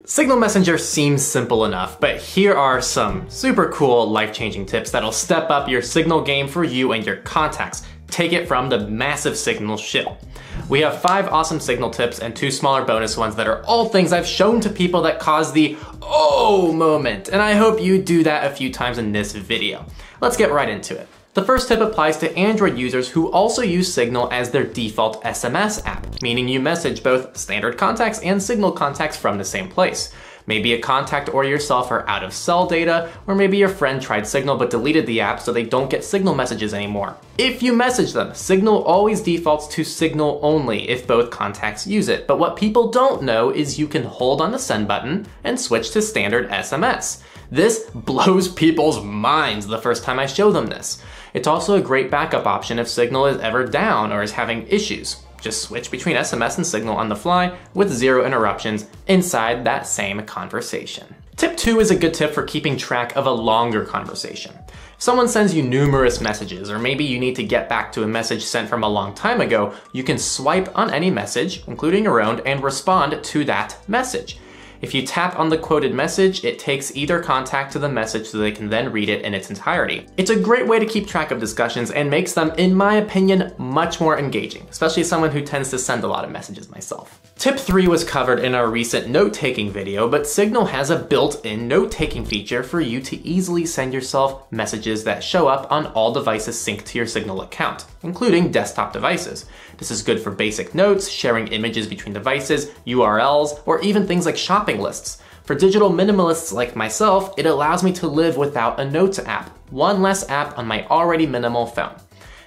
Signal Messenger seems simple enough, but here are some super cool life-changing tips that'll step up your Signal game for you and your contacts. Take it from the massive Signal shill. We have 5 awesome Signal tips and 2 smaller bonus ones that are all things I've shown to people that cause the oh moment, and I hope you do that a few times in this video. Let's get right into it. The first tip applies to Android users who also use Signal as their default SMS app, meaning you message both standard contacts and Signal contacts from the same place. Maybe a contact or yourself are out of cell data, or maybe your friend tried Signal but deleted the app so they don't get Signal messages anymore. If you message them, Signal always defaults to Signal only if both contacts use it, but what people don't know is you can hold on the send button and switch to standard SMS. This blows people's minds the first time I show them this. It's also a great backup option if Signal is ever down or is having issues. Just switch between SMS and Signal on the fly with 0 interruptions inside that same conversation. Tip 2 is a good tip for keeping track of a longer conversation. If someone sends you numerous messages, or maybe you need to get back to a message sent from a long time ago, you can swipe on any message, including your own, and respond to that message. If you tap on the quoted message, it takes either contact to the message so they can then read it in its entirety. It's a great way to keep track of discussions and makes them, in my opinion, much more engaging, especially as someone who tends to send a lot of messages myself. Tip 3 was covered in our recent note-taking video, but Signal has a built-in note-taking feature for you to easily send yourself messages that show up on all devices synced to your Signal account, including desktop devices. This is good for basic notes, sharing images between devices, URLs, or even things like shopping lists. For digital minimalists like myself, it allows me to live without a Notes app, one less app on my already minimal phone.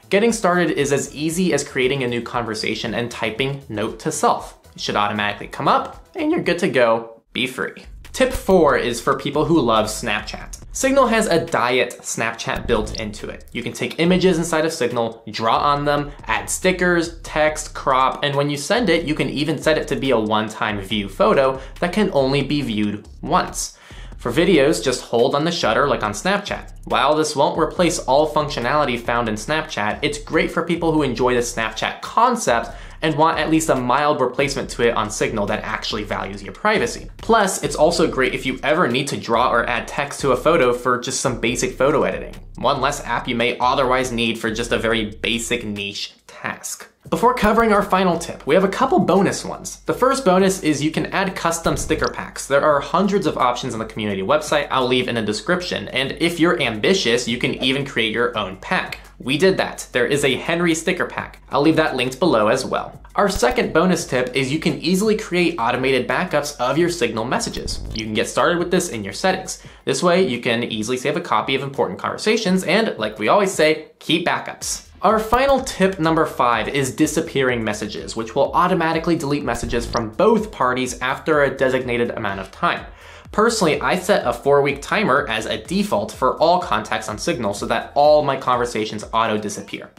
Getting started is as easy as creating a new conversation and typing note to self. It should automatically come up, and you're good to go. Be free. Tip 4 is for people who love Snapchat. Signal has a diet Snapchat built into it. You can take images inside of Signal, draw on them, add stickers, text, crop, and when you send it, you can even set it to be a one-time view photo that can only be viewed once. For videos, just hold on the shutter like on Snapchat. While this won't replace all functionality found in Snapchat, it's great for people who enjoy the Snapchat concept and want at least a mild replacement to it on Signal that actually values your privacy. Plus, it's also great if you ever need to draw or add text to a photo for just some basic photo editing. One less app you may otherwise need for just a very basic niche task. Before covering our final tip, we have a couple bonus ones. The first bonus is you can add custom sticker packs. There are hundreds of options on the community website I'll leave in the description, and if you're ambitious, you can even create your own pack. We did that. There is a Henry sticker pack. I'll leave that linked below as well. Our second bonus tip is you can easily create automated backups of your Signal messages. You can get started with this in your settings. This way you can easily save a copy of important conversations and, like we always say, keep backups. Our final tip number 5 is disappearing messages, which will automatically delete messages from both parties after a designated amount of time. Personally, I set a 4-week timer as a default for all contacts on Signal so that all my conversations auto-disappear.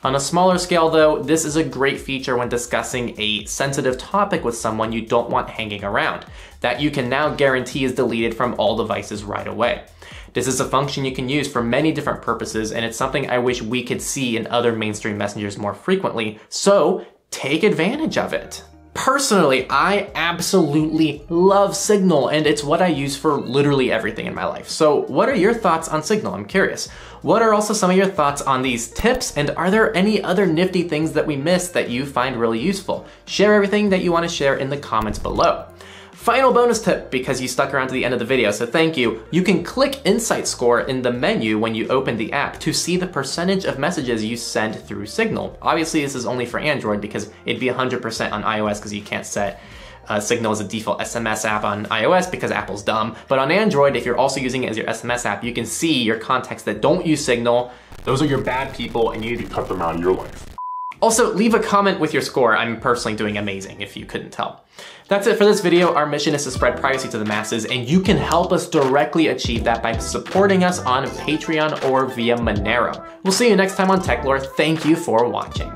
On a smaller scale though, this is a great feature when discussing a sensitive topic with someone you don't want hanging around, that you can now guarantee is deleted from all devices right away. This is a function you can use for many different purposes, and it's something I wish we could see in other mainstream messengers more frequently, so take advantage of it. Personally, I absolutely love Signal, and it's what I use for literally everything in my life. So what are your thoughts on Signal? I'm curious. What are also some of your thoughts on these tips, and are there any other nifty things that we missed that you find really useful? Share everything that you want to share in the comments below. Final bonus tip, because you stuck around to the end of the video, so thank you. You can click Insight Score in the menu when you open the app to see the percentage of messages you send through Signal. Obviously, this is only for Android because it'd be 100% on iOS because you can't set Signal as a default SMS app on iOS because Apple's dumb. But on Android, if you're also using it as your SMS app, you can see your contacts that don't use Signal. Those are your bad people and you need to cut them out of your life. Also, leave a comment with your score. I'm personally doing amazing, if you couldn't tell. That's it for this video. Our mission is to spread privacy to the masses, and you can help us directly achieve that by supporting us on Patreon or via Monero. We'll see you next time on TechLore. Thank you for watching.